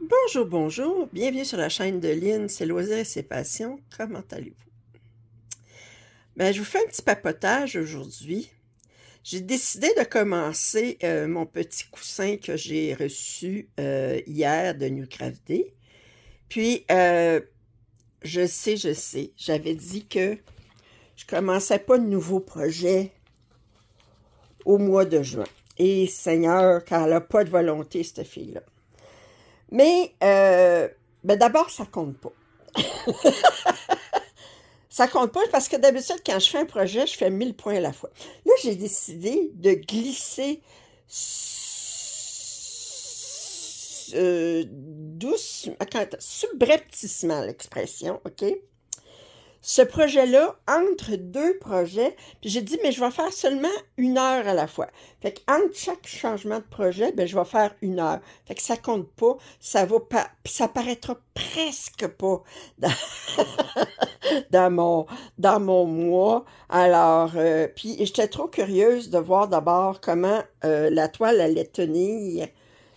Bonjour, bonjour, bienvenue sur la chaîne de Lynn, c'est Loisirs et ses passions, comment allez-vous? Je vous fais un petit papotage aujourd'hui. J'ai décidé de commencer mon petit coussin que j'ai reçu hier de New Craft Day. Puis, je sais, j'avais dit que je commençais pas de nouveau projet au mois de juin. Et Seigneur, quand elle n'a pas de volonté, cette fille-là. Mais, d'abord, ça compte pas. Ça compte pas parce que d'habitude, quand je fais un projet, je fais 1000 points à la fois. Là, j'ai décidé de glisser subrepticement l'expression, OK? Ce projet-là, entre deux projets, puis j'ai dit, mais je vais faire seulement 1 heure à la fois. Fait qu'entre chaque changement de projet, je vais faire 1 heure. Fait que ça compte pas, ça va pas, ça paraîtra presque pas dans, dans mon mois. Alors, puis j'étais trop curieuse de voir d'abord comment la toile allait tenir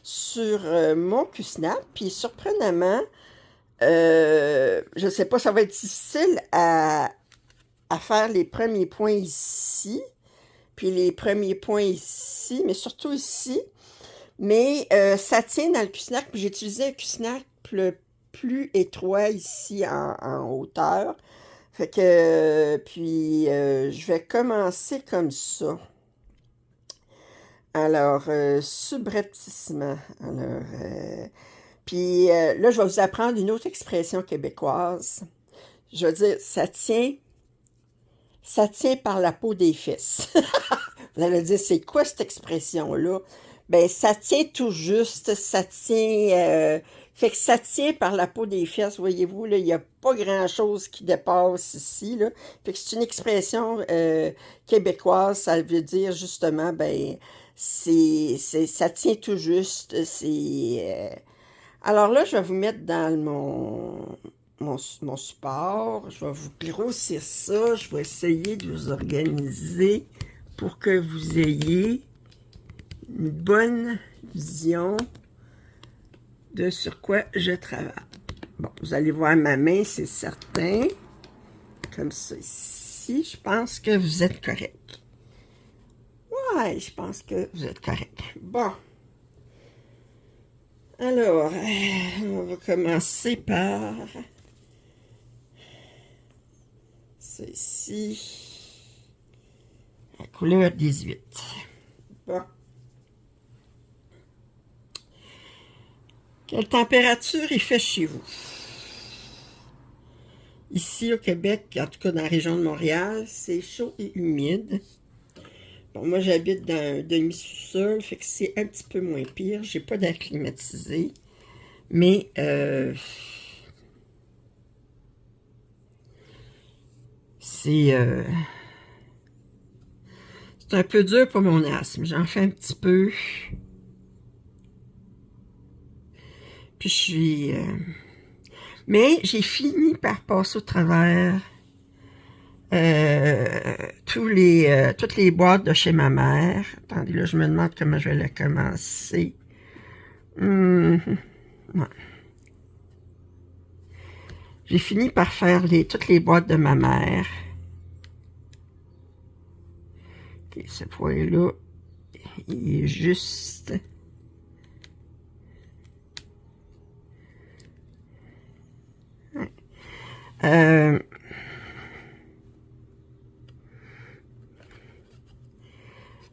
sur mon Q-Snap, puis surprenamment, je sais pas, ça va être difficile à faire les premiers points ici, puis les premiers points ici, mais surtout ici. Mais ça tient dans le Q-Snack, puis j'ai utilisé un Q-Snack plus étroit ici en hauteur. Fait que, puis je vais commencer comme ça. Alors, subrepticement. Alors, puis là, je vais vous apprendre une autre expression québécoise. Je veux dire, ça tient par la peau des fesses. Vous allez dire, c'est quoi cette expression-là? Ça tient tout juste, ça tient... fait que ça tient par la peau des fesses, voyez-vous, là, il n'y a pas grand-chose qui dépasse ici, là. Fait que c'est une expression québécoise, ça veut dire justement, ça tient tout juste, Alors là, je vais vous mettre dans mon support, je vais vous grossir ça, je vais essayer de vous organiser pour que vous ayez une bonne vision de sur quoi je travaille. Bon, vous allez voir ma main, c'est certain. Comme ça ici, je pense que vous êtes correct. Ouais, je pense que vous êtes correct. Bon. Alors, on va commencer par ceci. La couleur 18. Bon. Quelle température il fait chez vous? Ici au Québec, en tout cas dans la région de Montréal, c'est chaud et humide. Bon, moi j'habite dans un demi-sous-sol, fait que c'est un petit peu moins pire. J'ai pas d'air climatisé. Mais c'est un peu dur pour mon asthme. J'en fais un petit peu. Puis je suis... mais j'ai fini par passer au travers toutes les boîtes de chez ma mère. Attendez, là, je me demande comment je vais la commencer. Ouais. J'ai fini par faire toutes les boîtes de ma mère. Okay, ce point-là, il est juste...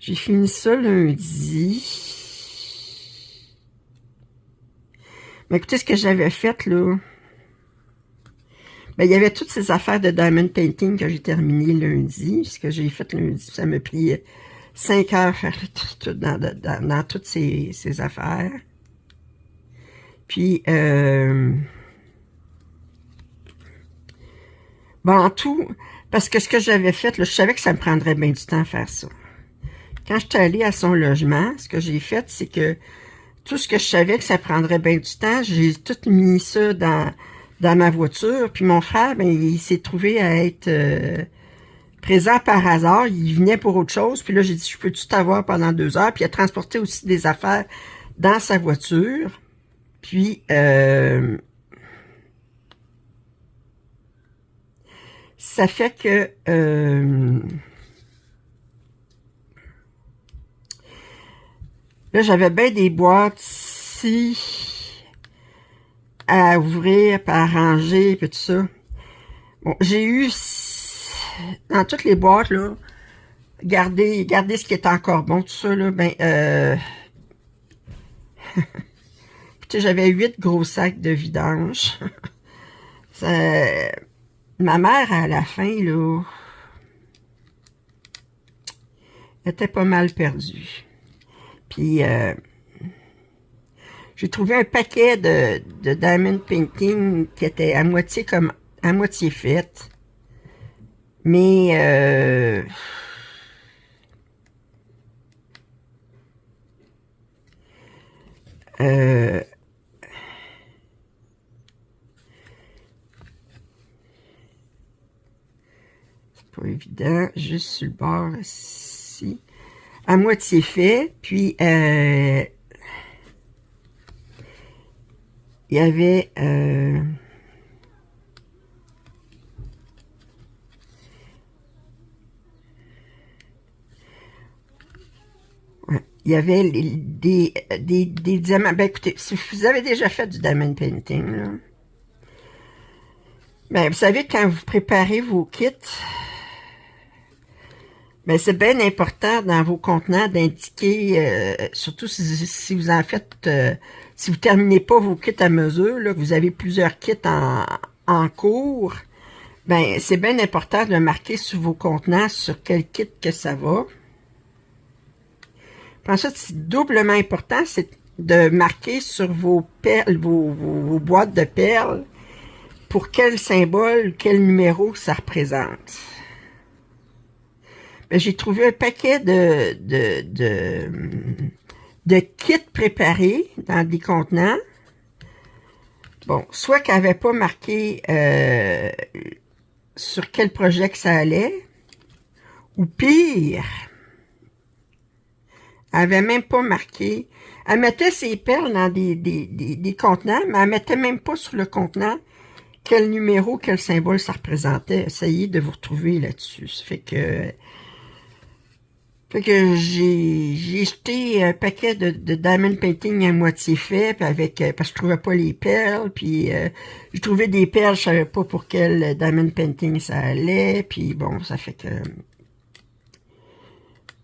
j'ai fini ça lundi. Mais écoutez, ce que j'avais fait, là... il y avait toutes ces affaires de diamond painting que j'ai terminé lundi. Ce que j'ai fait lundi, ça m'a pris 5 heures à faire tout dans toutes ces affaires. Puis, en tout, parce que ce que j'avais fait, là, je savais que ça me prendrait bien du temps à faire ça. Quand j'étais allée à son logement, ce que j'ai fait, c'est que tout ce que je savais que ça prendrait bien du temps, j'ai tout mis ça dans ma voiture. Puis mon frère, il s'est trouvé à être présent par hasard. Il venait pour autre chose. Puis là, j'ai dit, je peux tout avoir pendant 2 heures. Puis il a transporté aussi des affaires dans sa voiture. Puis, ça fait que là, j'avais bien des boîtes ici à ouvrir, puis à ranger, puis tout ça. Bon, j'ai eu, dans toutes les boîtes, là, garder ce qui est encore bon, tout ça, là, ben, j'avais 8 gros sacs de vidange. Ça, ma mère, à la fin, là, était pas mal perdue. Puis, j'ai trouvé un paquet de diamond painting qui était à moitié fait. Mais, c'est pas évident, juste sur le bord ici. À moitié fait, puis il y avait il y avait des diamants. Ben écoutez, si vous avez déjà fait du diamond painting, là, ben vous savez, quand vous préparez vos kits, ben c'est bien important dans vos contenants d'indiquer, surtout si vous en faites, si vous terminez pas vos kits à mesure, là, que vous avez plusieurs kits en cours, ben c'est bien important de marquer sur vos contenants sur quel kit que ça va. Puis ensuite, c'est doublement important, c'est de marquer sur vos perles, vos boîtes de perles, pour quel symbole, quel numéro ça représente. Ben, j'ai trouvé un paquet de kits préparés dans des contenants. Bon, soit qu'elle n'avait pas marqué sur quel projet que ça allait, ou pire, elle avait même pas marqué. Elle mettait ses perles dans des contenants, mais elle mettait même pas sur le contenant quel numéro, quel symbole ça représentait. Essayez de vous retrouver là-dessus. Ça fait que j'ai jeté un paquet de diamond painting à moitié fait, puis avec parce que je trouvais pas les perles, puis j'ai trouvé des perles, je savais pas pour quel diamond painting ça allait, puis bon, ça fait que...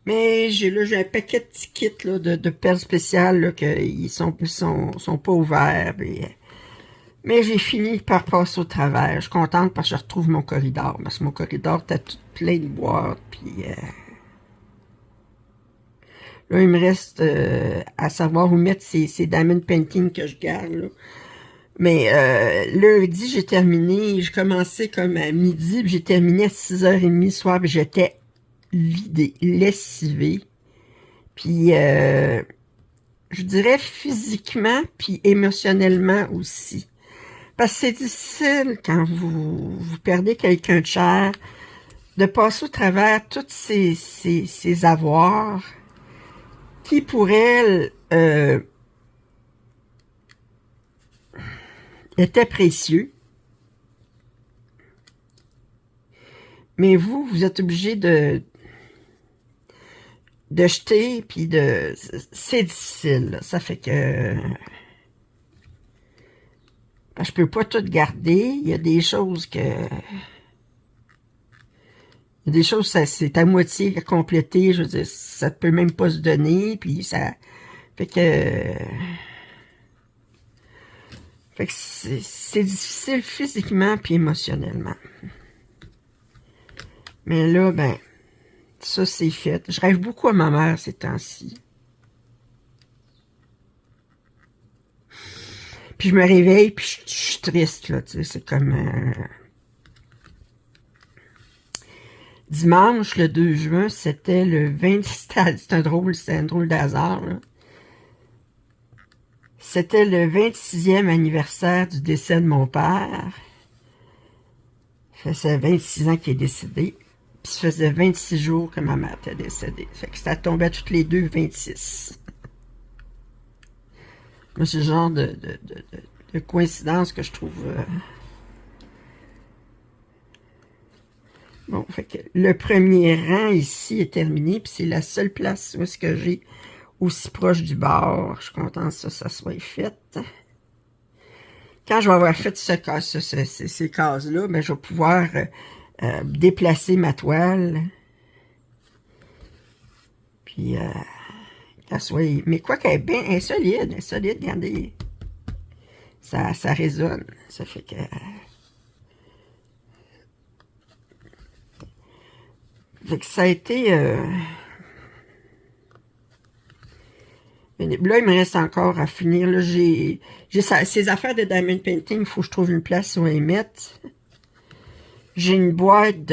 Mais j'ai un paquet de petits kits là, de perles spéciales là, qu'ils sont pas ouverts, mais j'ai fini par passer au travers. Je suis contente parce que je retrouve mon corridor, parce que mon corridor était tout plein de boîtes, puis... Là, il me reste à savoir où mettre ces diamond painting que je garde. Là. Mais lundi, j'ai terminé. J'ai commencé comme à midi, puis j'ai terminé à 6h30 ce soir, puis j'étais vidée, lessivée. Puis, je dirais physiquement, puis émotionnellement aussi. Parce que c'est difficile quand vous perdez quelqu'un de cher, de passer au travers tous ces avoirs qui pour elle était précieux. Mais vous êtes obligé de jeter, puis c'est difficile. Là. Ça fait que je peux pas tout garder. Il y a des choses que... Il y a des choses, c'est à moitié complété. Je veux dire, ça peut même pas se donner, puis ça... Fait que c'est difficile physiquement puis émotionnellement. Mais là, ben, ça c'est fait. Je rêve beaucoup à ma mère ces temps-ci. Puis je me réveille, puis je suis triste, là, tu sais, c'est comme... Dimanche, le 2 juin, c'était le 20... C'est un drôle d'hasard, là. C'était le 26e anniversaire du décès de mon père. Ça faisait 26 ans qu'il est décédé. Puis ça faisait 26 jours que ma mère était décédée. Fait que ça tombait toutes les deux 26. Moi, c'est le genre de coïncidence que je trouve... Bon, fait que le premier rang ici est terminé, puis c'est la seule place où est-ce que j'ai aussi proche du bord. Je suis contente que ça soit fait. Quand je vais avoir fait ces cases-là, ben, je vais pouvoir déplacer ma toile. Puis, qu'elle soit... Mais quoi qu'elle est bien elle est solide, regardez. Ça résonne. Ça fait que... Fait que ça a été... Là, il me reste encore à finir. Là, j'ai ces affaires de diamond painting, il faut que je trouve une place où les mettre. J'ai une boîte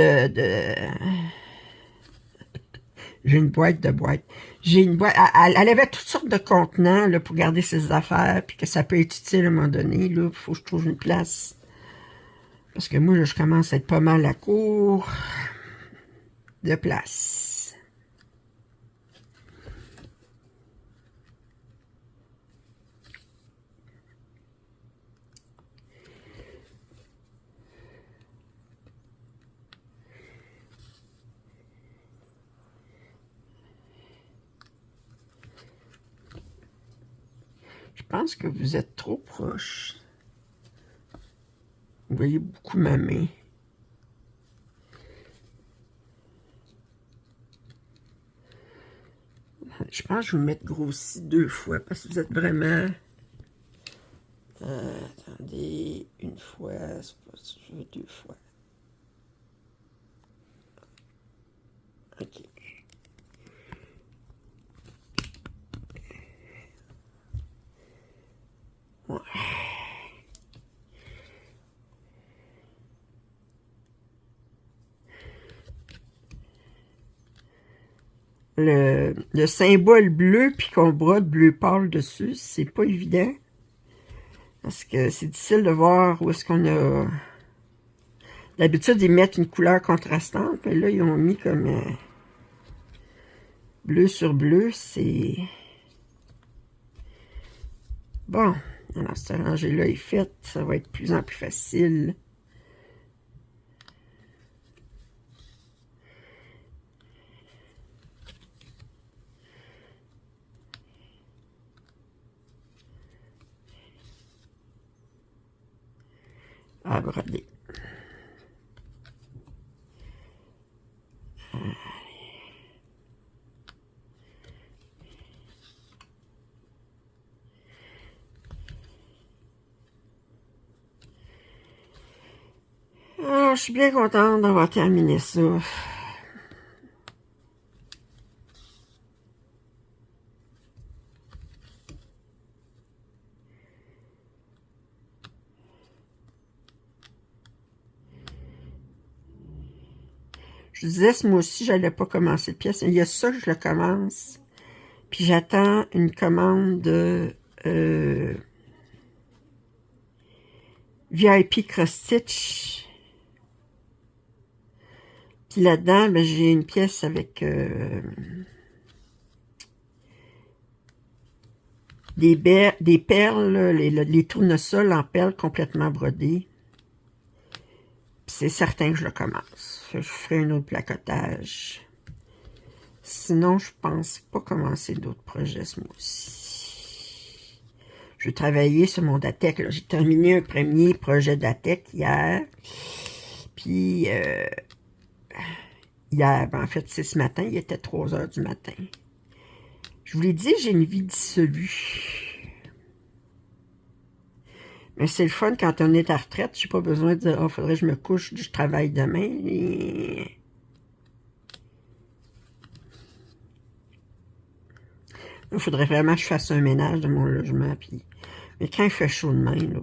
J'ai une boîte de boîtes. J'ai une boîte... Elle avait toutes sortes de contenants là, pour garder ses affaires, puis que ça peut être utile à un moment donné. Il faut que je trouve une place. Parce que moi, là, je commence à être pas mal à court de place. Je pense que vous êtes trop proche. Vous voyez beaucoup ma main. Je pense que je vais vous mettre grossi 2 fois parce que vous êtes vraiment... attendez, une fois, c'est pas ça, je veux 2 fois. OK. Ouais. Le symbole bleu, puis qu'on brode bleu pâle dessus, c'est pas évident. Parce que c'est difficile de voir où est-ce qu'on a... D'habitude, ils mettent une couleur contrastante, mais là, ils ont mis comme bleu sur bleu, c'est... Bon, alors ce rangée-là est faite, ça va être de plus en plus facile. À broder. Alors, je suis bien contente d'avoir terminé ça. Je disais ce mois-ci, j'allais pas commencer de pièce. Il y a ça que je le commence. Puis j'attends une commande de VIP Cross Stitch. Puis là-dedans, ben, j'ai une pièce avec des perles, les tournesols en perles complètement brodées. C'est certain que je le commence. Je ferai un autre placotage. Sinon, je pense pas commencer d'autres projets ce mois-ci. Je vais travailler sur mon DATEC. J'ai terminé un premier projet DATEC hier. Puis, hier, ben, en fait, c'est ce matin. Il était 3 heures du matin. Je vous l'ai dit, j'ai une vie dissolue. Mais c'est le fun quand on est à retraite. J'ai pas besoin de dire, oh, faudrait que je me couche, je travaille demain. Et... il faudrait vraiment que je fasse un ménage de mon logement. Puis... mais quand il fait chaud de même, là,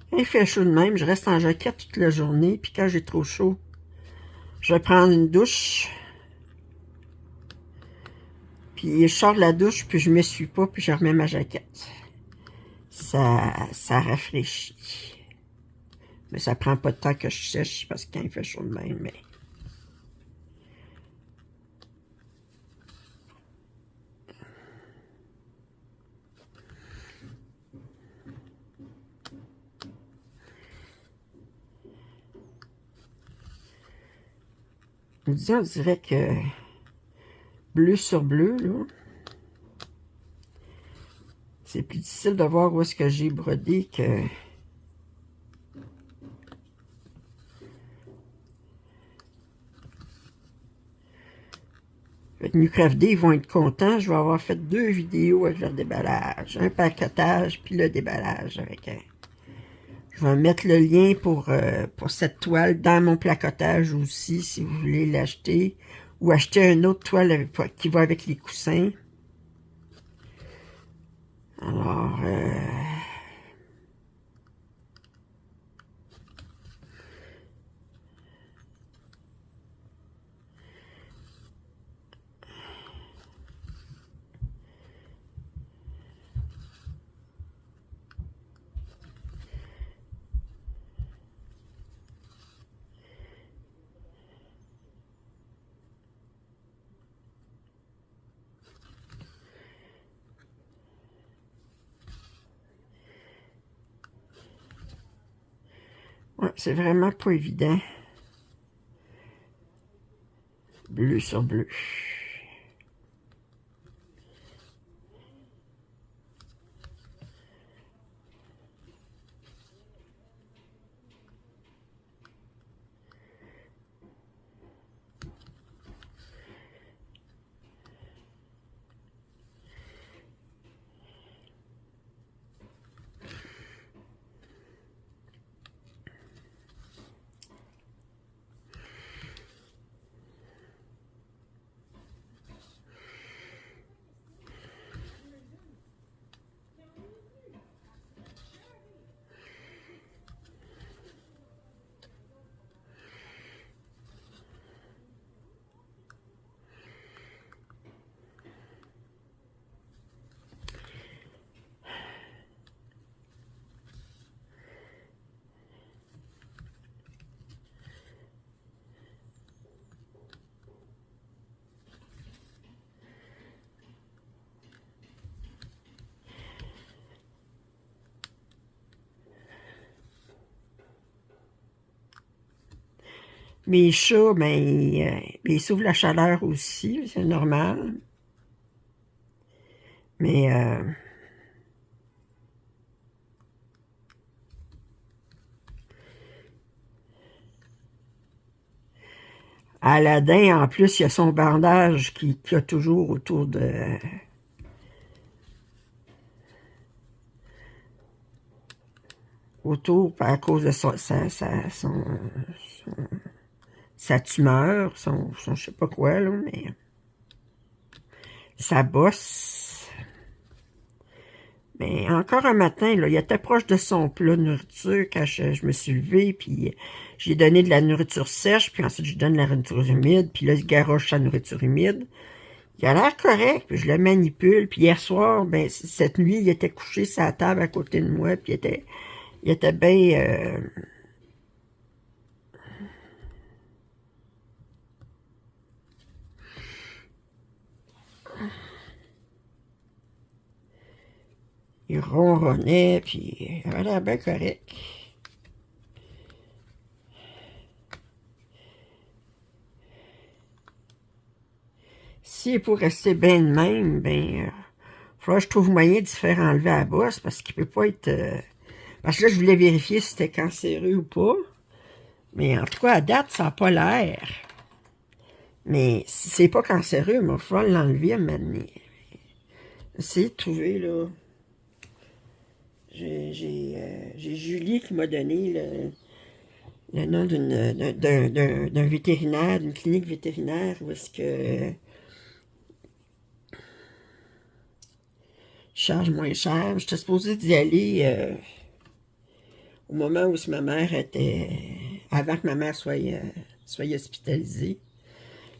quand il fait chaud de même, je reste en jaquette toute la journée. Puis quand j'ai trop chaud, je vais prendre une douche. Puis je sors de la douche, puis je m'essuie pas, puis je remets ma jaquette. Ça rafraîchit. Mais ça prend pas de temps que je sèche, parce que quand il fait chaud de même, mais... On dirait que bleu sur bleu, là. C'est plus difficile de voir où est-ce que j'ai brodé que... Fait que Nucraft D, ils vont être contents. Je vais avoir fait 2 vidéos avec leur déballage. Un paquetage, puis le déballage avec Je vais mettre le lien pour cette toile dans mon placotage aussi, si vous voulez l'acheter. Ou acheter une autre toile qui va avec les coussins. Alors, ouais, c'est vraiment pas évident. Bleu sur bleu. Mes chats, ben, ils souffrent la chaleur aussi, c'est normal. Mais, Aladdin, en plus, il y a son bandage qui a toujours autour de... Autour, à cause de sa tumeur, je sais pas quoi, là, mais... Sa bosse. Mais encore un matin, là, il était proche de son plat de nourriture quand je me suis levée, puis j'ai donné de la nourriture sèche, puis ensuite je donne de la nourriture humide, puis là, il garoche sa nourriture humide. Il a l'air correct, puis je le manipule, puis hier soir, ben, cette nuit, il était couché sur la table à côté de moi, puis il était bien... il ronronnait, puis il avait l'air bien correct. S'il est pour rester bien de même, ben, faudra que je trouve moyen de se faire enlever la bosse, parce qu'il peut pas être... parce que là, je voulais vérifier si c'était cancéreux ou pas. Mais en tout cas, à date, ça n'a pas l'air. Mais si c'est pas cancéreux, il va falloir l'enlever à un moment donné. Essayez de trouver, là. J'ai Julie qui m'a donné le nom d'un vétérinaire, d'une clinique vétérinaire, où est-ce que je charge moins cher. J'étais supposée d'y aller au moment où ma mère était... avant que ma mère soit hospitalisée.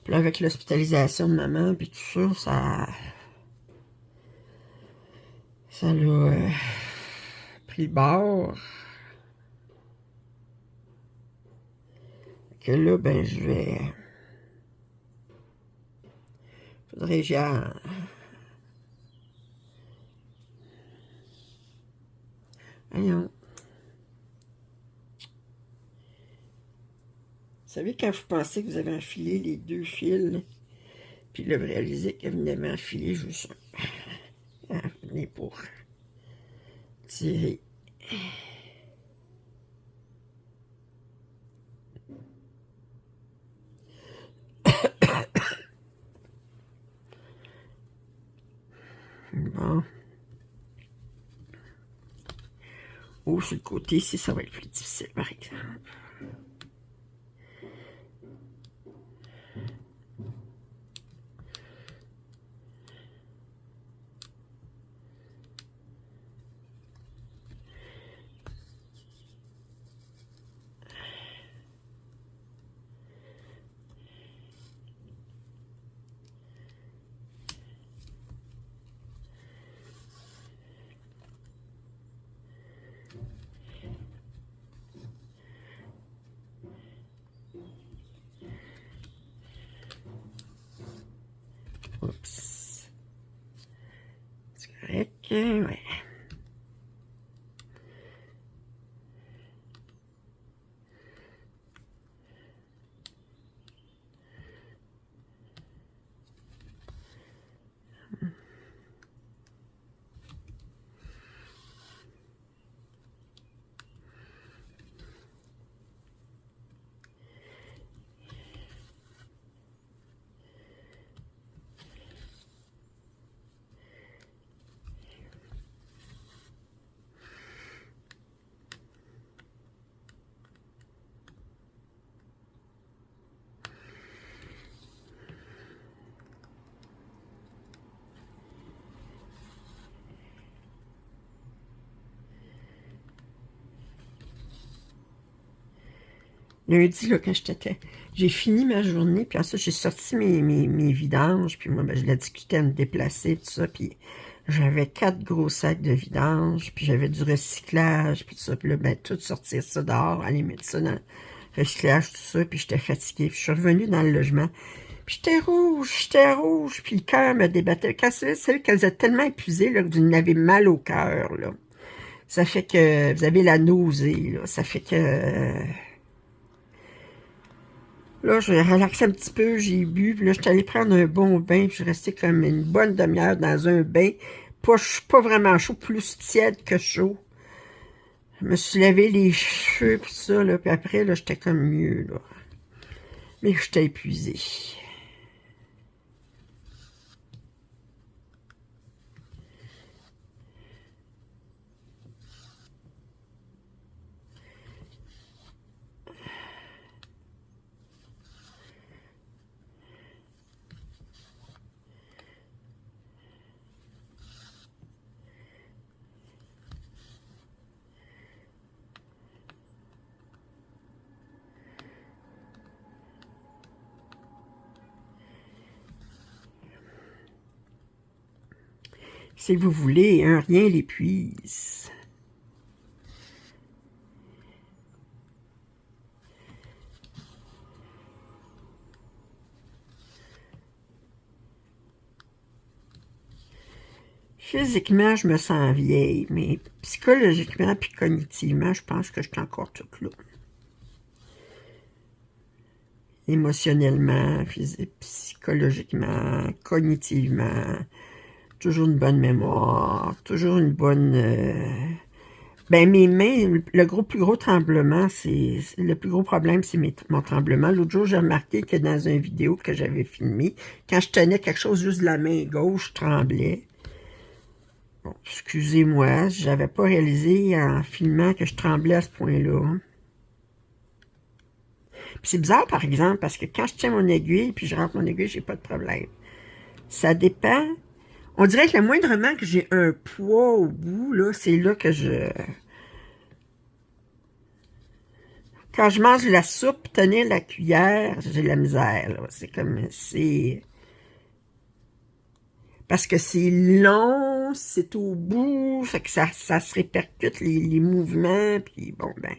Puis là, avec l'hospitalisation de maman, puis tout ça, ça l'a pris le bord. Que là, ben, je vais... Faudrait que j'y aille... Voyons. savez, quand vous pensez que vous avez enfilé les 2 fils, puis là, vous réalisez que vous n'avez enfilé juste un. Ah, venez pour tirer. Bon. Ou sur le côté ici, ça va être plus difficile, par exemple. Oups. C'est correct, ouais. Lundi, là, quand j'ai fini ma journée, puis ensuite, j'ai sorti mes vidanges, puis moi, ben, je l'ai discuté à me déplacer, tout ça, puis j'avais 4 gros sacs de vidange, puis j'avais du recyclage, puis tout ça, puis là, ben, tout sortir ça dehors, aller mettre ça dans le recyclage, tout ça, puis j'étais fatiguée, puis je suis revenue dans le logement, puis j'étais rouge, puis le cœur me débattait. Quand c'est que vous êtes tellement épuisé, là, que vous en avez mal au cœur, là, ça fait que vous avez la nausée, là, ça fait que... Là, j'ai relaxé un petit peu, j'ai bu, puis là, je suis allée prendre un bon bain, puis je suis restée comme une bonne demi-heure dans un bain. Pas vraiment chaud, plus tiède que chaud. Je me suis lavé les cheveux, puis ça, là, puis après, là, j'étais comme mieux, là. Mais j'étais épuisée. Si vous voulez, hein, rien l'épuise. Physiquement, je me sens vieille, mais psychologiquement puis cognitivement, je pense que je suis encore toute là. Émotionnellement, psychologiquement, cognitivement, toujours une bonne mémoire, toujours une bonne... Ben, mes mains, plus gros tremblement, le plus gros problème, c'est mon tremblement. L'autre jour, j'ai remarqué que dans une vidéo que j'avais filmée, quand je tenais quelque chose juste de la main gauche, je tremblais. Bon, excusez-moi, j'avais pas réalisé en filmant que je tremblais à ce point-là. Puis c'est bizarre, par exemple, parce que quand je tiens mon aiguille, puis je rentre mon aiguille, j'ai pas de problème. Ça dépend. On dirait que le moindrement que j'ai un poids au bout, là, c'est là que je... Quand je mange la soupe, tenir la cuillère, j'ai la misère, là. C'est comme... c'est... Parce que c'est long, c'est au bout, fait que ça se répercute les mouvements, puis bon, ben...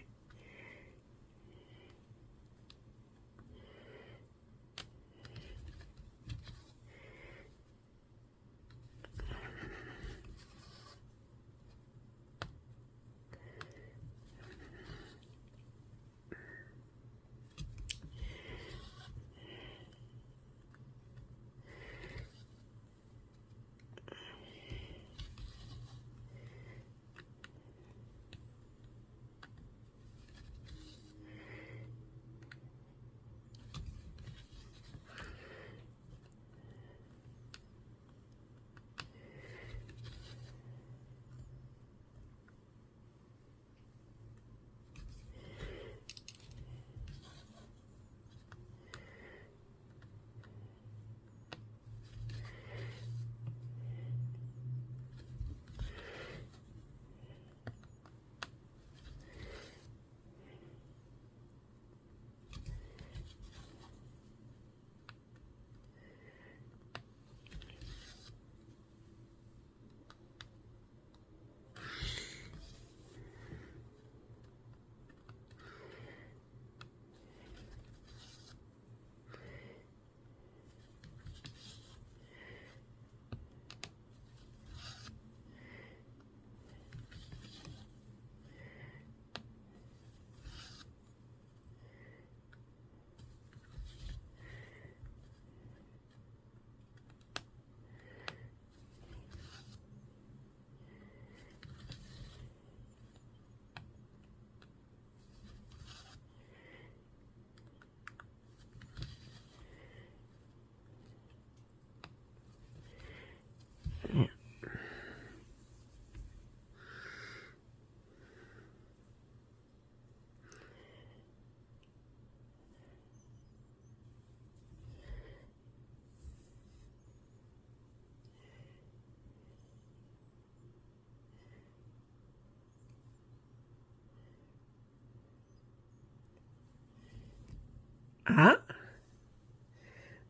Ah,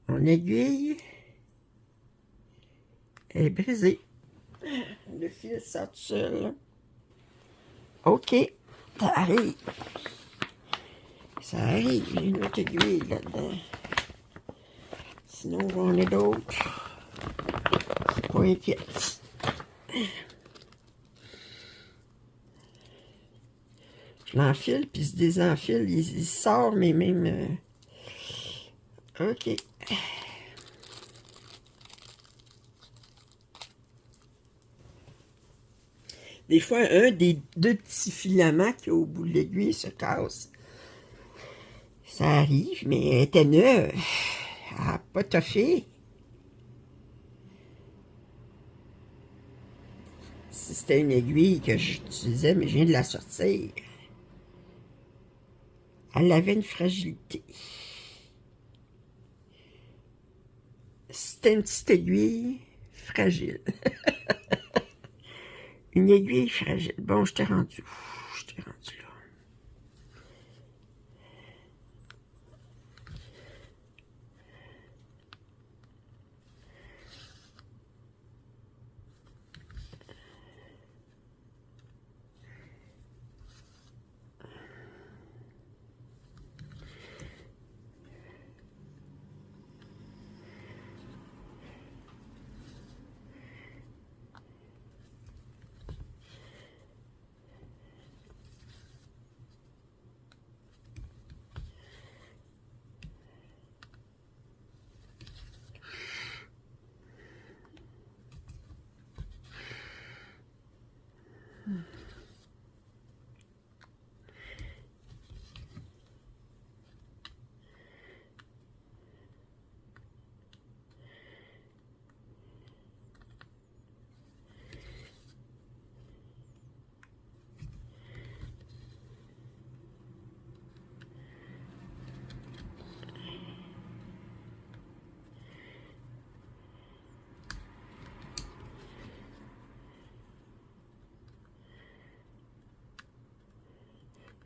mon aiguille est brisée. Le fil sort tout seul. OK, ça arrive. Ça arrive, il y a une autre aiguille là-dedans. Sinon, j'en ai d'autres. C'est pas inquiète. Je l'enfile, puis il se désenfile. Il sort, mais même... OK. Des fois, un des deux petits filaments qu'il y a au bout de l'aiguille se casse. Ça arrive, mais elle était neuve. Elle n'a pas toffé. Si c'était une aiguille que j'utilisais, mais je viens de la sortir. Elle avait une fragilité. C'était une petite aiguille fragile. Une aiguille fragile. Bon, je t'ai rendu. Je t'ai rendu là.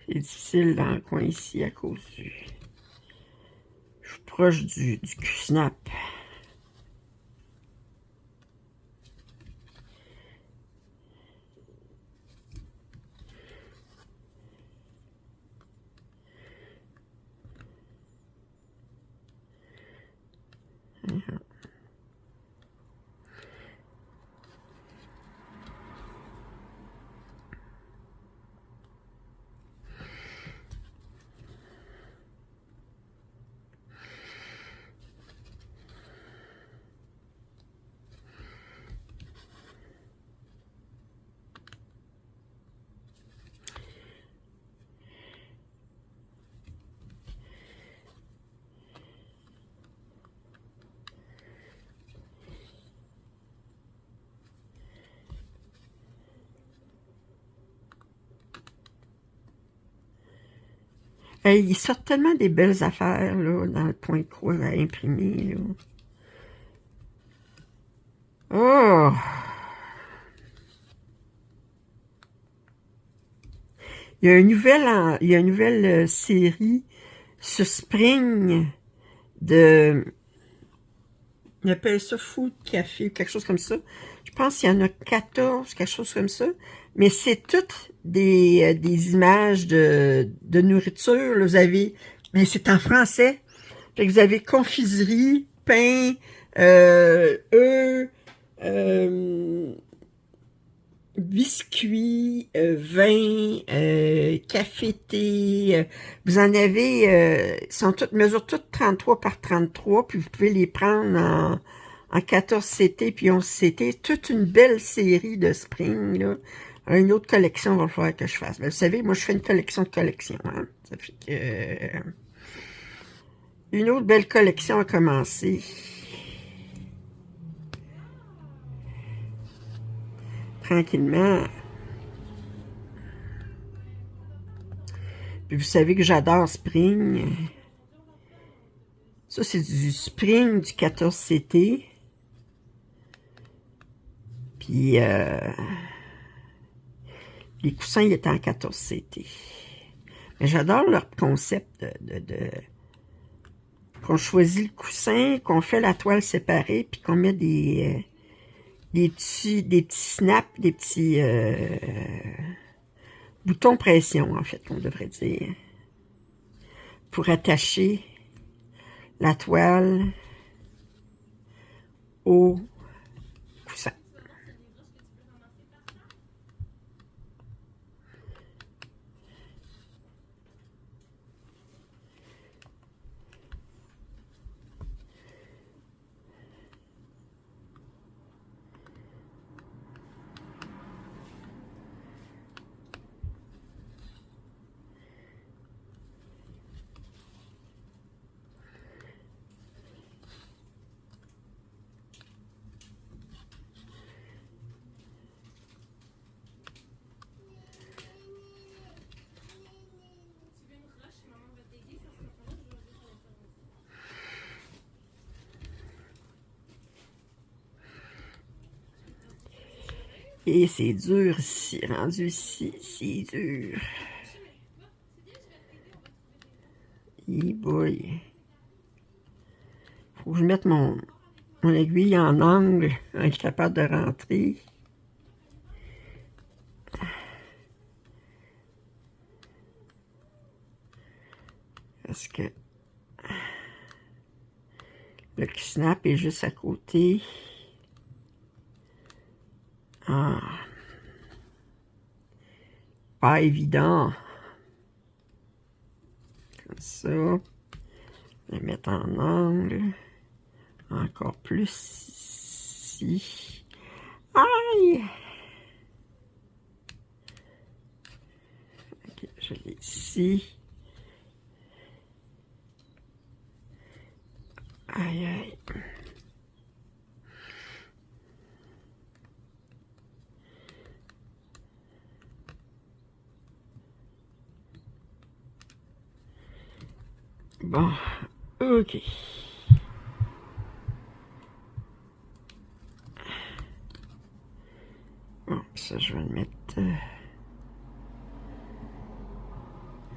C'est difficile dans le coin ici à cause du... Je suis proche du Q-snap. Hey, ils sortent tellement des belles affaires là, dans le point de croix à imprimer. Là. Oh! Il y a une nouvelle série sur Spring de... On appelle ça Food Café ou quelque chose comme ça. Je pense qu'il y en a 14, quelque chose comme ça. Mais c'est toutes des images de nourriture. Là, vous avez... Mais c'est en français. Fait que vous avez confiserie, pain, œufs, biscuits, vin, café, thé. Vous en avez, ils sont toutes, mesurent toutes 33 par 33, puis vous pouvez les prendre en 14 CT puis 11 CT. Toute une belle série de Spring, là. Une autre collection, il va falloir que je fasse. Ben, vous savez, moi, je fais une collection de collections. Hein? Ça fait que... une autre belle collection a commencé. Tranquillement. Puis vous savez que j'adore Spring. Ça, c'est du Spring du 14 CT. Puis, les coussins, ils étaient en 14 CT. Mais j'adore leur concept qu'on choisit le coussin, qu'on fait la toile séparée, puis qu'on met des petits snaps, des petits boutons pression, en fait, on devrait dire, pour attacher la toile au coussin. Et c'est dur ici, rendu ici, c'est dur. Et boy. Faut que je mette mon aiguille en angle, pour être capable de rentrer. Parce que le snap est juste à côté. Ah. Pas évident. Comme ça. Je vais mettre en angle. Encore plus ici. Aïe! Ok, je l'ai ici. Aïe, aïe. Bon, ok. Bon, ça, je vais le mettre...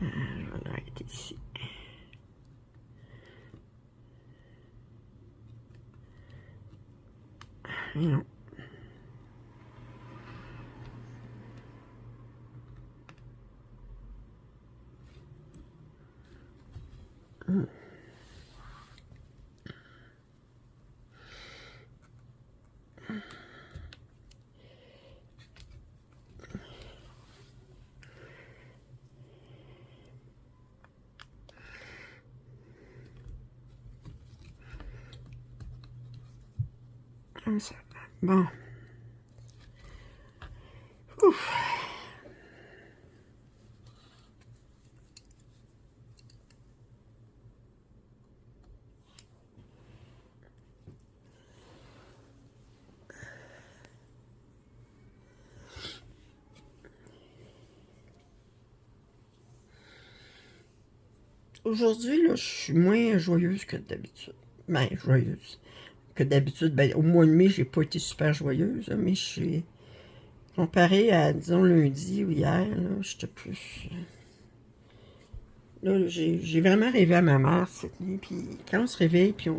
je vais l'arrêter ici. Non. Comme ça. Bon. Ouf. Aujourd'hui, là, je suis moins joyeuse que d'habitude. Ben, joyeuse. Que d'habitude, ben, au mois de mai, j'ai pas été super joyeuse, mais je suis... Comparé à, disons, lundi ou hier, là, j'étais plus... Là, j'ai vraiment rêvé à ma mère cette nuit, puis quand on se réveille, puis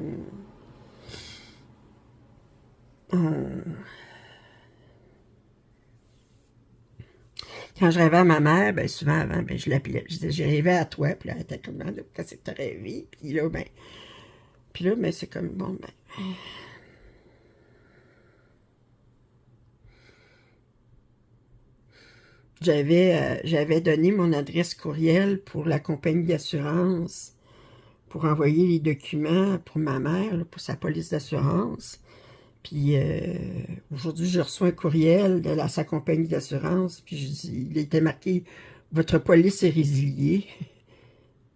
quand je rêvais à ma mère, ben souvent avant, ben je l'appelais, je disais, j'ai rêvé à toi, puis là, elle était comme, qu'est-ce que t'as rêvé? Puis là, ben c'est comme, bon, ben... J'avais donné mon adresse courriel pour la compagnie d'assurance pour envoyer les documents pour ma mère, là, pour sa police d'assurance. Puis aujourd'hui, je reçois un courriel de sa compagnie d'assurance, puis il était marqué « Votre police est résiliée ».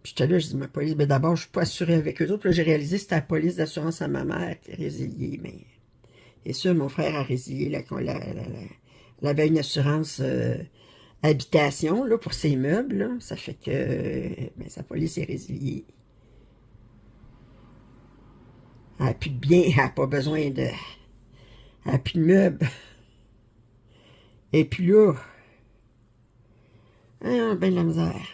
Puis j'étais là, je dis « Ma police, ben d'abord, je suis pas assurée avec eux autres. » Puis là, j'ai réalisé que c'était la police d'assurance à ma mère qui est résiliée. Mais, et sûr, mon frère a résilié, elle avait une assurance habitation là, pour ses meubles. Là. Ça fait que ben, sa police est résiliée. Elle n'a plus de biens, elle n'a pas besoin de... Elle n'a plus de meubles. Et puis là, ben de la misère.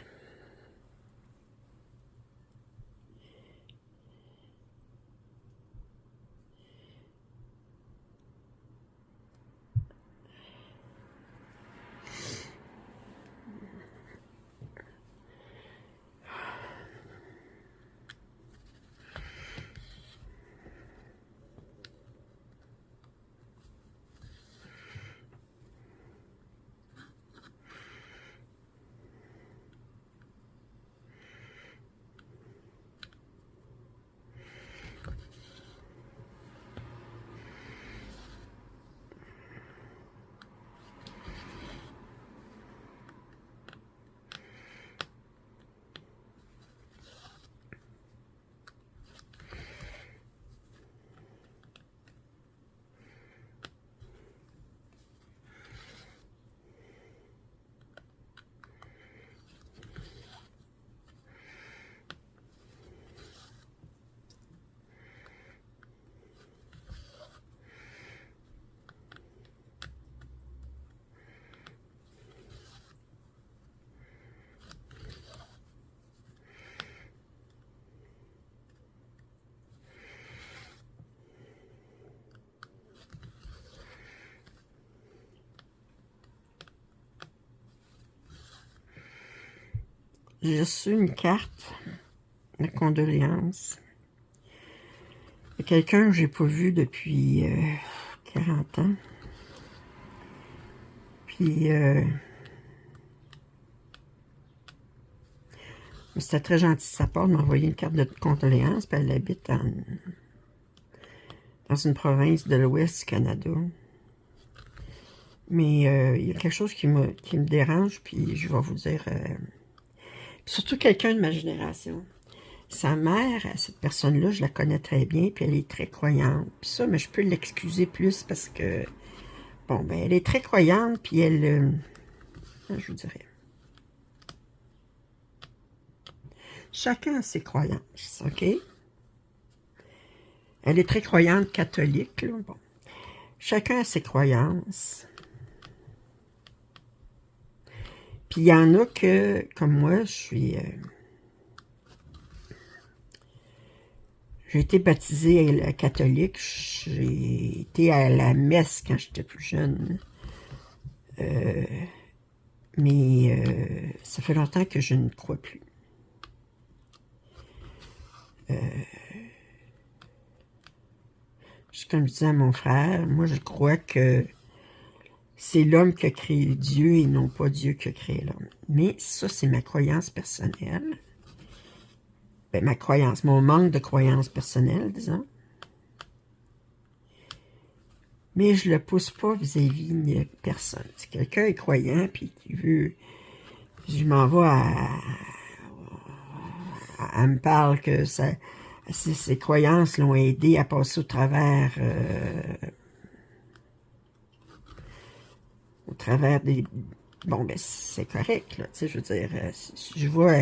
j'ai reçu une carte de condoléances de quelqu'un que j'ai pas vu depuis 40 ans. Puis, c'était très gentil de sa part de m'envoyer une carte de condoléances, puis elle habite dans une province de l'ouest du Canada. Mais il y a quelque chose qui me dérange, puis je vais vous dire... surtout quelqu'un de ma génération. Sa mère, cette personne-là, je la connais très bien, puis elle est très croyante. Puis ça, mais je peux l'excuser plus parce que... Bon, ben, elle est très croyante, puis elle... je vous dirais... Chacun a ses croyances, OK? Elle est très croyante catholique, là. Bon. Chacun a ses croyances. Puis il y en a que, comme moi, j'ai été baptisée catholique. J'ai été à la messe quand j'étais plus jeune. Mais ça fait longtemps que je ne crois plus. Comme je disais à mon frère, moi je crois que c'est l'homme qui a créé Dieu et non pas Dieu qui a créé l'homme. Mais ça, c'est ma croyance personnelle. Ben, ma croyance, mon manque de croyance personnelle, disons. Mais je le pousse pas vis-à-vis de personne. Si quelqu'un est croyant puis qui veut... Je m'en vais elle me parle que ses croyances l'ont aidé à passer au travers des... Bon, ben, c'est correct, là, tu sais, je veux dire, si je vois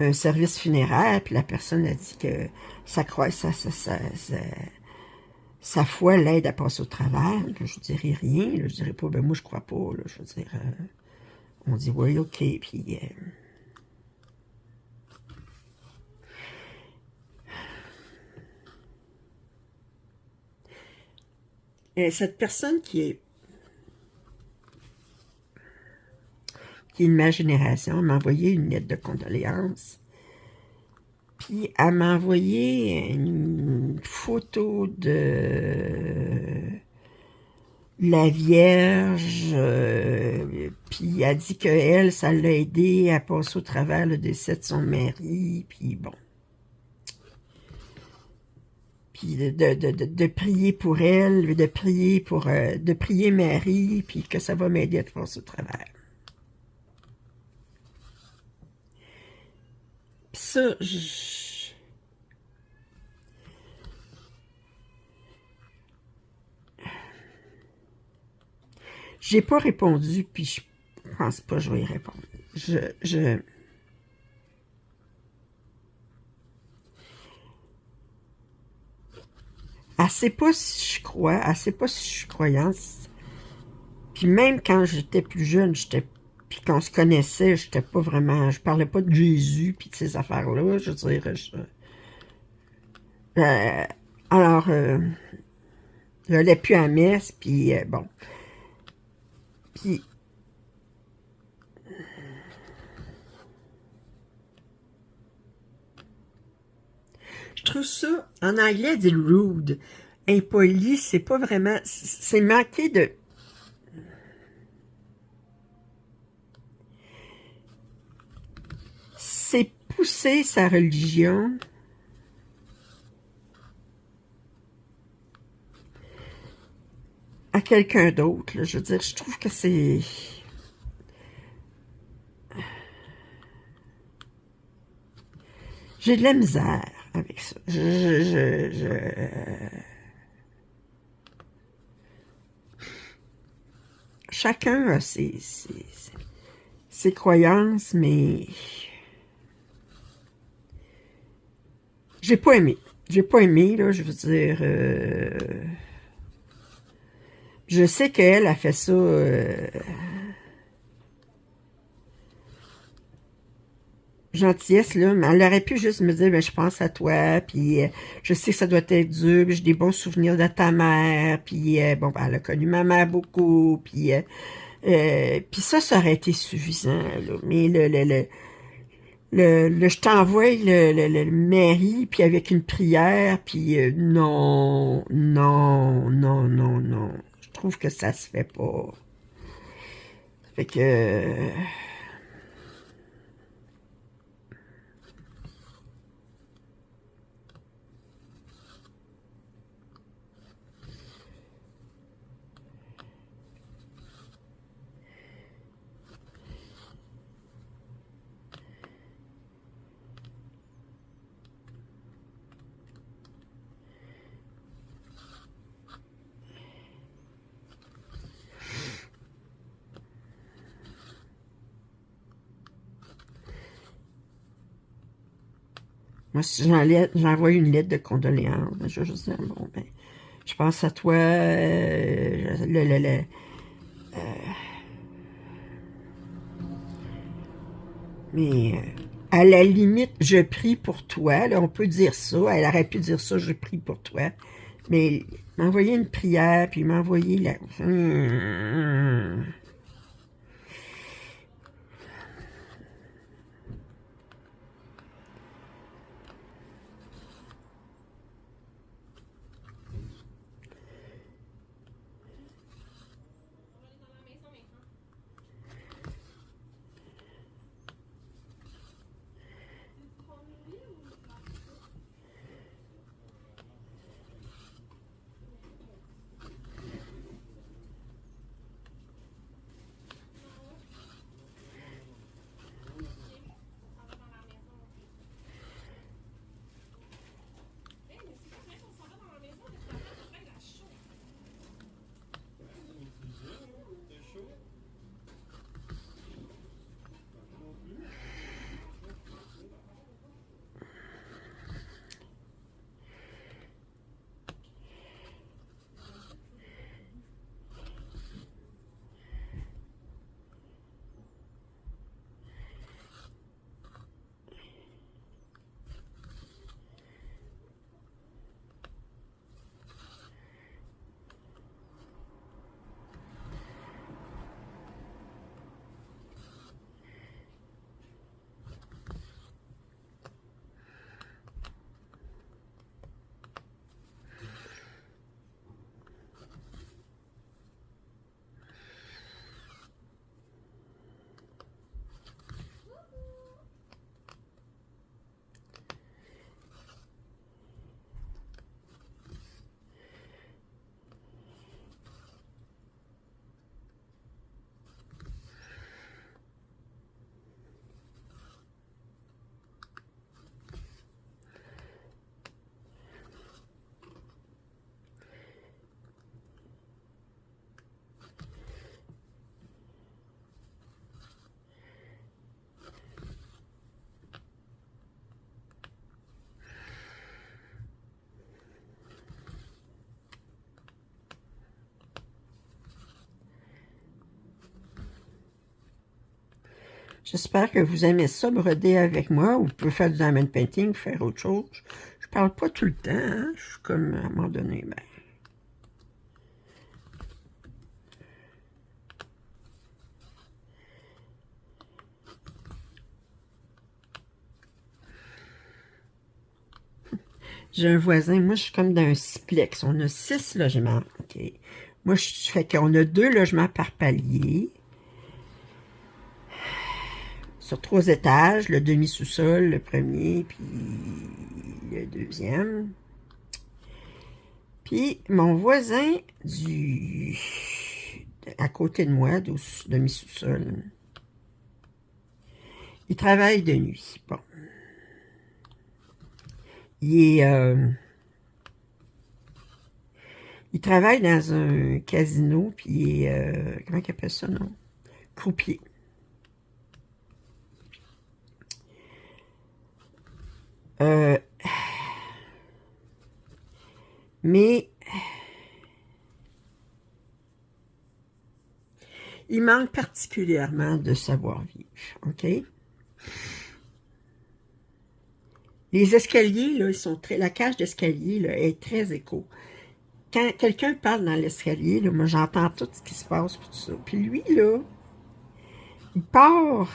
un service funéraire, puis la personne a dit que sa foi l'aide à passer au travers, là, je dirais rien, là, je dirais pas, ben, moi, je crois pas, là, je veux dire, on dit, oui, ok, puis... cette personne qui est de ma génération m'a envoyé une lettre de condoléances. Puis elle m'a envoyé une photo de la Vierge. Puis elle a dit qu'elle, ça l'a aidé à passer au travers le décès de son mari. Puis bon. Puis de prier pour elle, de prier Marie, puis que ça va m'aider à passer au travers. Puis ça, j'ai pas répondu, puis je pense pas que je vais y répondre. Elle sait pas si je crois, elle sait pas si je suis croyante. Puis même quand j'étais plus jeune, puis qu'on se connaissait, j'étais pas vraiment, je parlais pas de Jésus, puis de ces affaires-là, je veux dire, alors, j'allais plus à la messe, puis bon. Puis, je trouve ça, en anglais, dit rude, impoli, c'est pas vraiment, c'est manqué de... C'est pousser sa religion à quelqu'un d'autre, je veux dire, je trouve que c'est... J'ai de la misère avec ça. Chacun a ses croyances, mais j'ai pas aimé. J'ai pas aimé, là, je veux dire... je sais qu'elle a fait ça... gentillesse, là, mais elle aurait pu juste me dire, ben, je pense à toi, puis je sais que ça doit être dur, puis j'ai des bons souvenirs de ta mère, puis bon, ben, elle a connu ma mère beaucoup, puis ça aurait été suffisant, là, mais je t'envoie le mairie, puis avec une prière, puis non, non, non, non, non. Je trouve que ça se fait pas. Fait que... moi, si j'envoie une lettre de condoléances, ben, je vais juste dire, bon, ben, je pense à toi, mais à la limite, je prie pour toi, là, on peut dire ça, elle aurait pu dire ça, je prie pour toi, mais m'envoyer une prière, puis m'envoyer la... J'espère que vous aimez ça, broder avec moi, ou vous pouvez faire du diamond painting, faire autre chose. Je parle pas tout le temps, hein? Je suis comme, à un moment donné, ben... J'ai un voisin, moi je suis comme dans un siplex, on a 6 logements, ok? Moi, je fais qu'on a 2 logements par palier, sur 3 étages, le demi-sous-sol, le premier, puis le deuxième. Puis mon voisin à côté de moi, du demi-sous-sol, il travaille de nuit. Bon. Il travaille dans un casino, puis il est, comment il appelle ça, non? Croupier. Mais il manque particulièrement de savoir-vivre, OK? Les escaliers, là, ils sont très... La cage d'escalier, là, est très écho. Quand quelqu'un parle dans l'escalier, là, moi, j'entends tout ce qui se passe, puis tout ça. Puis lui, là, il part...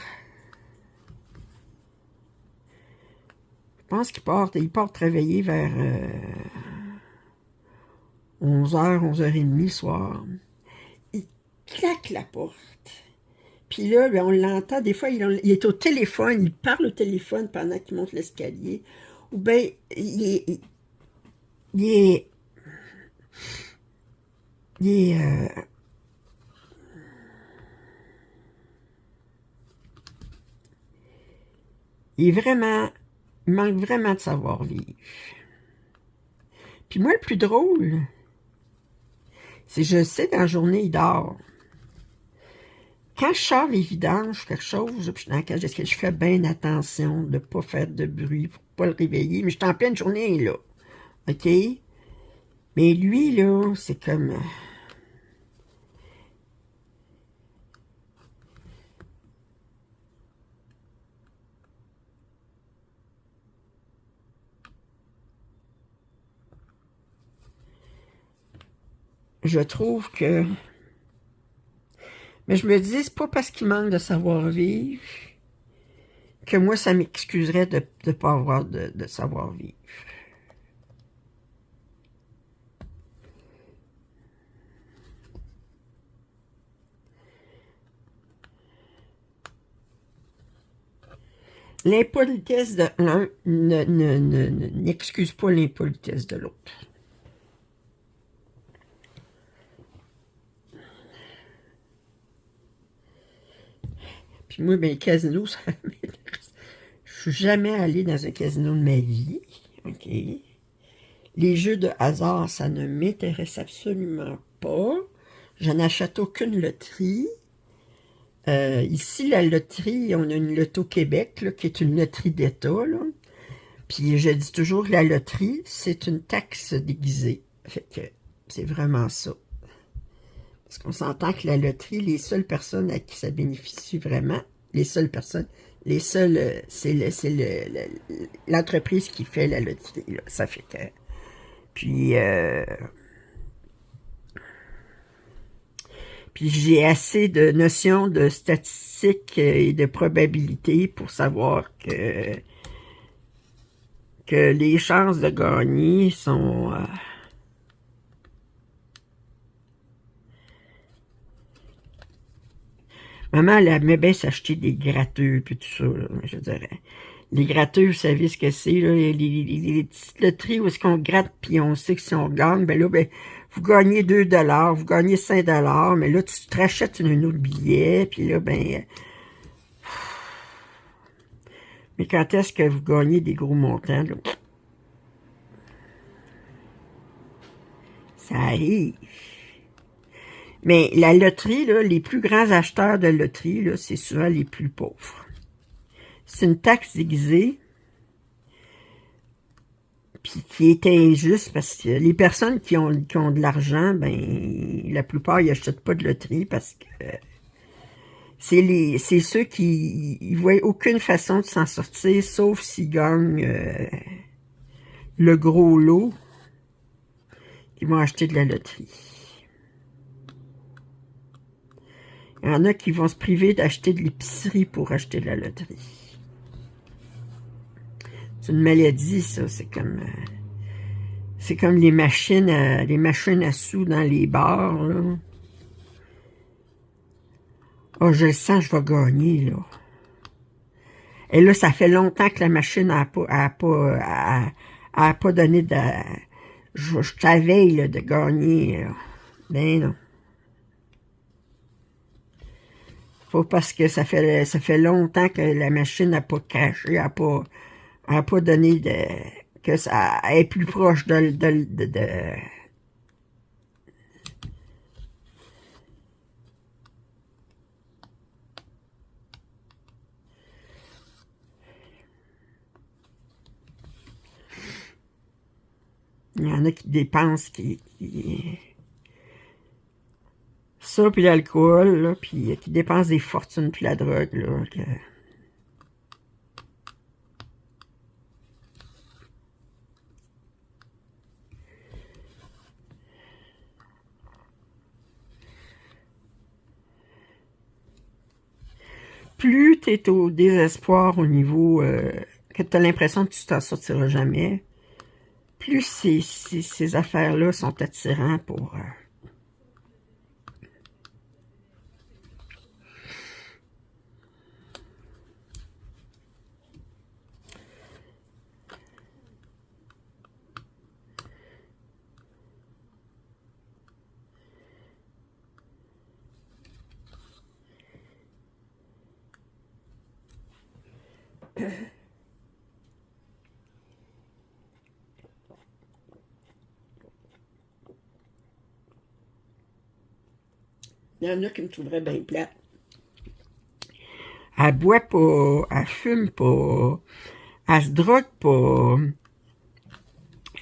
pense il part travailler vers 11h, 11h30 le soir. Il claque la porte. Puis là, ben, on l'entend, des fois, il est au téléphone, il parle au téléphone pendant qu'il monte l'escalier. Ou bien, il est, il est, il est vraiment, il manque vraiment de savoir-vivre. Puis moi, le plus drôle, c'est je sais, dans la journée, il dort. Quand je sors les vidanges, quelque chose, puis je suis dans la cage d'escalier, je fais bien attention de ne pas faire de bruit pour ne pas le réveiller, mais je suis en pleine journée, là. OK? Mais lui, là, c'est comme... je trouve que... Mais je me dis, c'est pas parce qu'il manque de savoir-vivre que moi, ça m'excuserait de ne pas avoir de savoir-vivre. L'impolitesse de l'un n'excuse pas l'impolitesse de l'autre. Puis moi, ben, le casino, ça m'intéresse. Je suis jamais allé dans un casino de ma vie. OK? Les jeux de hasard, ça ne m'intéresse absolument pas. Je n'achète aucune loterie. Ici, la loterie, on a une Loto Québec, là, qui est une loterie d'État. Puis je dis toujours que la loterie, c'est une taxe déguisée. Fait que c'est vraiment ça. Parce qu'on s'entend que la loterie, les seules personnes à qui ça bénéficie vraiment, les seules personnes, c'est l'entreprise qui fait la loterie. Là. Ça fait que... Puis j'ai assez de notions de statistiques et de probabilité pour savoir que les chances de gagner sont... Maman, elle aimait bien s'acheter des gratteux puis tout ça, là, je dirais. Les gratteux, vous savez ce que c'est, là, les petites loteries où est-ce qu'on gratte puis on sait que si on gagne, ben là, ben, vous gagnez 2$, vous gagnez 5$, mais là, tu te rachètes un autre billet, puis là, ben... mais quand est-ce que vous gagnez des gros montants, là? Ça arrive. Mais la loterie, là, les plus grands acheteurs de loterie, là, c'est souvent les plus pauvres. C'est une taxe déguisée, puis qui est injuste, parce que les personnes qui ont de l'argent, ben, la plupart, ils n'achètent pas de loterie, parce que c'est ceux qui ne voient aucune façon de s'en sortir, sauf s'ils gagnent le gros lot, qui vont acheter de la loterie. Il y en a qui vont se priver d'acheter de l'épicerie pour acheter de la loterie. C'est une maladie, ça. C'est comme les machines à sous dans les bars, là. Oh, je le sens, je vais gagner, là. Et là, ça fait longtemps que la machine n'a pas donné de... Je t'avais, là, de gagner, là. Ben non. Faut parce que ça fait longtemps que la machine n'a pas craché, n'a pas donné de... que ça est plus proche de il y en a qui dépensent ça, puis l'alcool, là, puis qui dépensent des fortunes, puis la drogue, là. Plus tu es au désespoir au niveau que tu as l'impression que tu t'en sortiras jamais, plus ces affaires-là sont attirantes pour... Il y en a qui me trouveraient bien plate. Elle boit pas, elle fume pas, elle se drogue pas,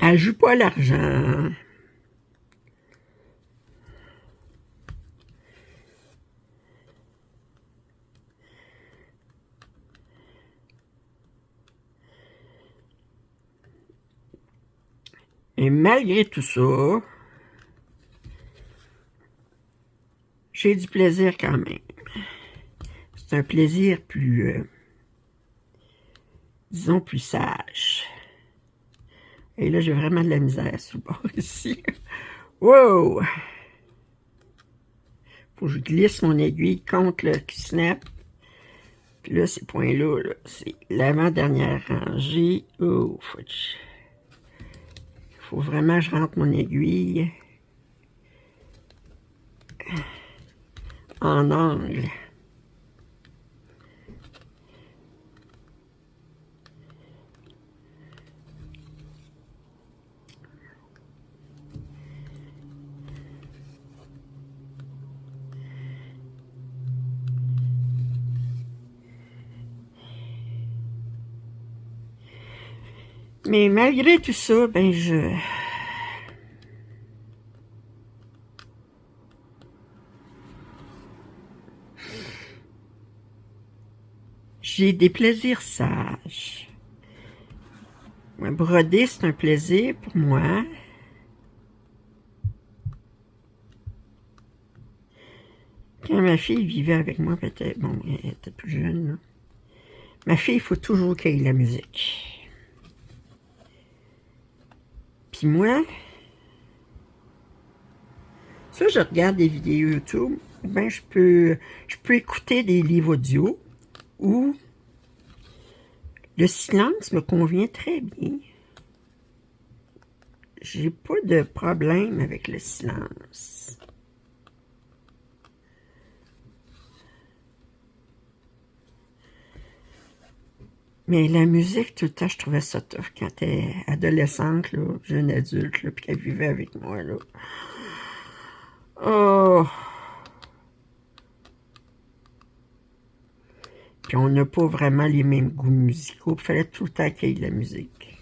elle joue pas à l'argent. Et malgré tout ça, j'ai du plaisir quand même. C'est un plaisir plus, disons, plus sage. Et là, j'ai vraiment de la misère sous le bord ici. Wow! Faut que je glisse mon aiguille contre le snap. Puis là, ces points-là, -là, c'est l'avant-dernière rangée. Oh, faut vraiment que je rentre mon aiguille en angle. Mais malgré tout ça, ben j'ai des plaisirs sages. Broder, c'est un plaisir pour moi. Quand ma fille vivait avec moi, peut-être, bon, elle était plus jeune, là. Ma fille, il faut toujours qu'elle ait la musique. Puis moi, ça, je regarde des vidéos YouTube, ben je peux écouter des livres audio où le silence me convient très bien. J'ai pas de problème avec le silence. Mais la musique, tout le temps, je trouvais ça tough quand elle était adolescente, là, jeune adulte, là, puis qu'elle vivait avec moi, là. Oh! Puis on n'a pas vraiment les mêmes goûts musicaux. Il fallait tout le temps qu'il y ait de la musique.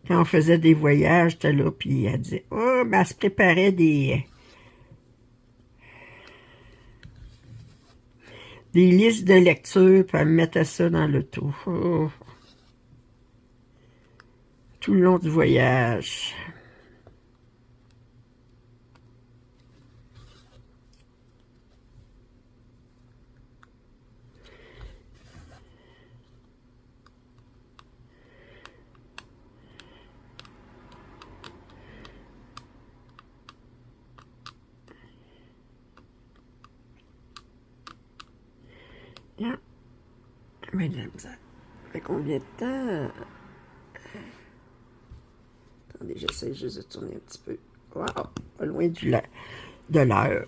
Quand on faisait des voyages, j'étais là, puis elle disait, oh, ben, elle se préparait des listes de lecture, puis elle me mettait ça dans l'auto. Oh. Tout le long du voyage. Yeah. Mais ça fait combien de temps? Attendez, j'essaie juste de tourner un petit peu. Wow, pas loin de l'heure.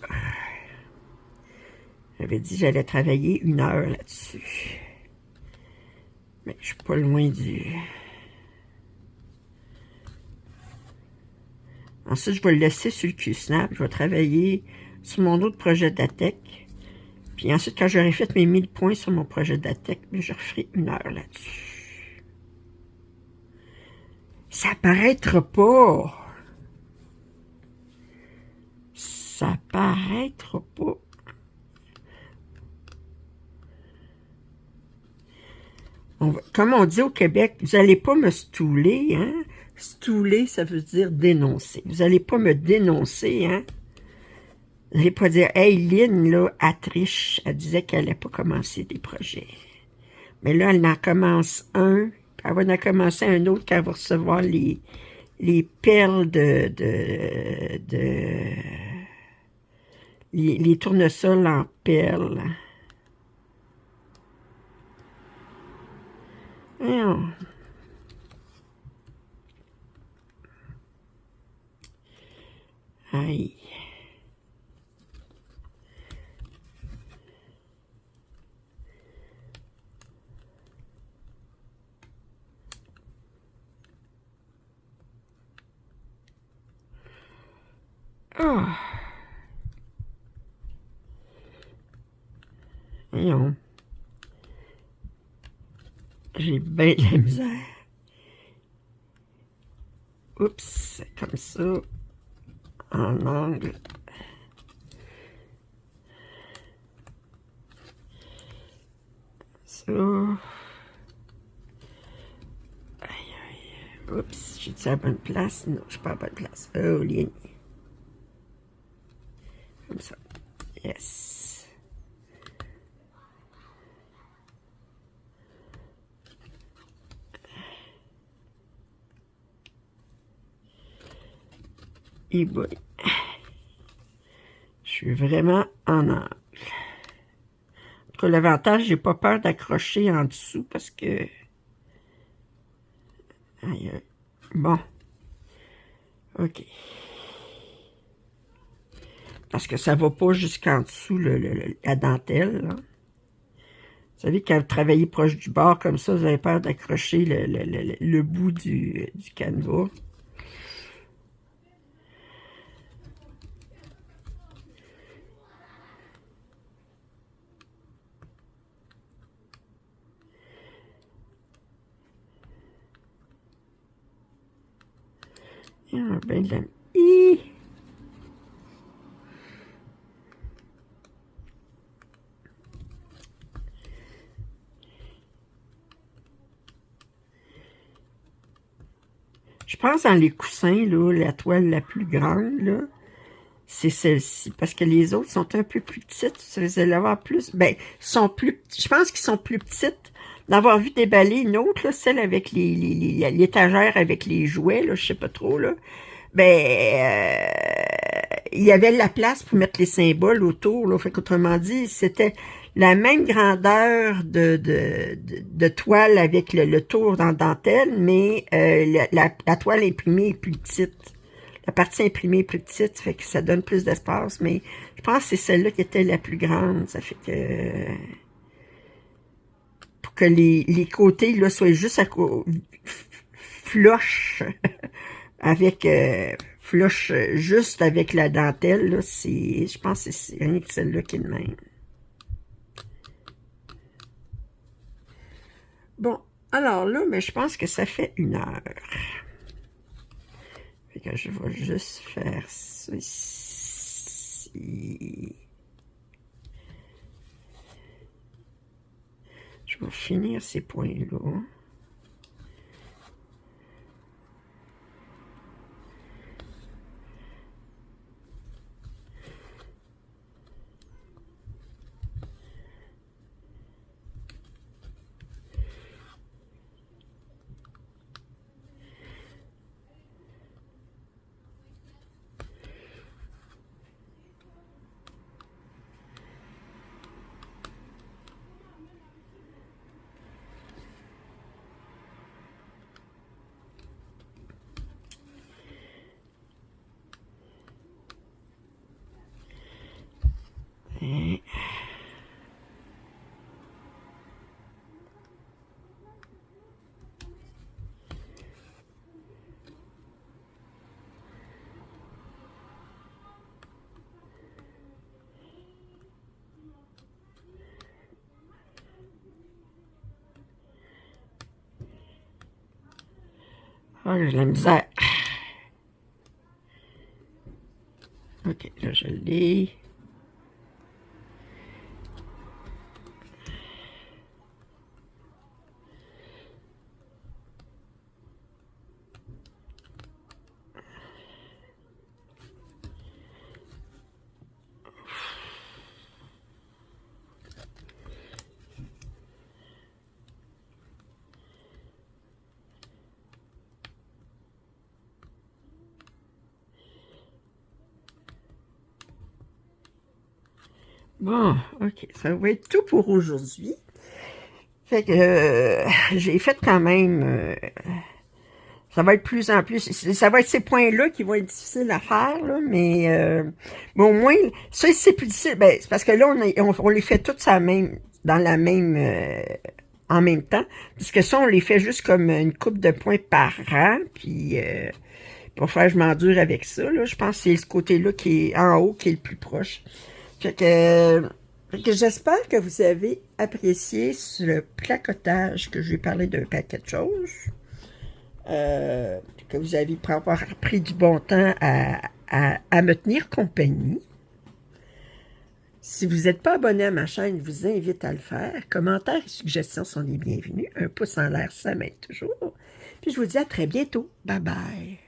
J'avais dit que j'allais travailler 1 heure là-dessus. Mais je suis pas loin du... Ensuite, je vais le laisser sur le Q-Snap. Je vais travailler sur mon autre projet d'ATEC. Puis ensuite, quand j'aurai fait mes 1000 points sur mon projet d'ATEC, je referai 1 heure là-dessus. Ça paraîtra pas. Ça paraîtra pas. Comme on dit au Québec, vous n'allez pas me stouler, hein? Stouler, ça veut dire dénoncer. Vous n'allez pas me dénoncer, hein? n'allez pas dire, hey, Lynn, là, elle triche. Elle disait qu'elle n'allait pas commencer des projets. Mais là, elle en commence un, puis elle va en commencer un autre quand elle va recevoir les perles les tournesols en perles. Voyons. Aïe. Ah. Voyons. J'ai bien de la misère. Oups, comme ça. En angle. Ça. Aïe, aïe. Oups, j'ai-tu à la bonne place? Non, je suis pas à la bonne place. Oh, ligne. Comme ça. Yes. Et boy. Je suis vraiment en angle. En tout cas, l'avantage, j'ai pas peur d'accrocher en dessous parce que... Aïe, aïe. Bon. OK. Parce que ça va pas jusqu'en dessous, la dentelle, là. Vous savez, quand vous travaillez proche du bord comme ça, vous avez peur d'accrocher le bout du canevas. Ah, ben de la... Hi! Je pense dans les coussins, là, la toile la plus grande, là, c'est celle-ci. Parce que les autres sont un peu plus petites. Vous allez avoir plus... Ben, sont plus... Je pense qu'ils sont plus petites. D'avoir vu déballer une autre, là, celle avec l'étagère avec les jouets, là, je sais pas trop, là. Ben, il y avait la place pour mettre les symboles autour, là. Fait qu'autrement dit, c'était la même grandeur de toile avec le tour dans dentelle, mais la toile imprimée est plus petite. La partie imprimée est plus petite, fait que ça donne plus d'espace, mais je pense que c'est celle-là qui était la plus grande. Ça fait que... pour que les côtés, là, soient juste à flush avec... flush juste avec la dentelle, là, c'est... Je pense que c'est rien que celle-là qui est de même. Bon, alors là, mais je pense que ça fait 1 heure. Fait que je vais juste faire ça ici. Je vais finir ces points-là. Et... Ah, j'ai de la misère. Ok, là, je l'ai. Bon, OK, ça va être tout pour aujourd'hui. Fait que j'ai fait quand même... ça va être plus en plus... Ça va être ces points-là qui vont être difficiles à faire, là, mais au moins, ça, c'est plus difficile. Ben, c'est parce que là, on les fait toutes dans la même... en même temps. Parce que ça, on les fait juste comme une coupe de points par an, puis... pour faire, je m'endure avec ça, là. Je pense que c'est ce côté-là qui est en haut qui est le plus proche. Fait que j'espère que vous avez apprécié le placotage que j'ai parlé d'un paquet de choses. Que vous avez pris du bon temps à me tenir compagnie. Si vous n'êtes pas abonné à ma chaîne, je vous invite à le faire. Commentaires et suggestions sont les bienvenus. Un pouce en l'air, ça m'aide toujours. Puis je vous dis à très bientôt. Bye bye.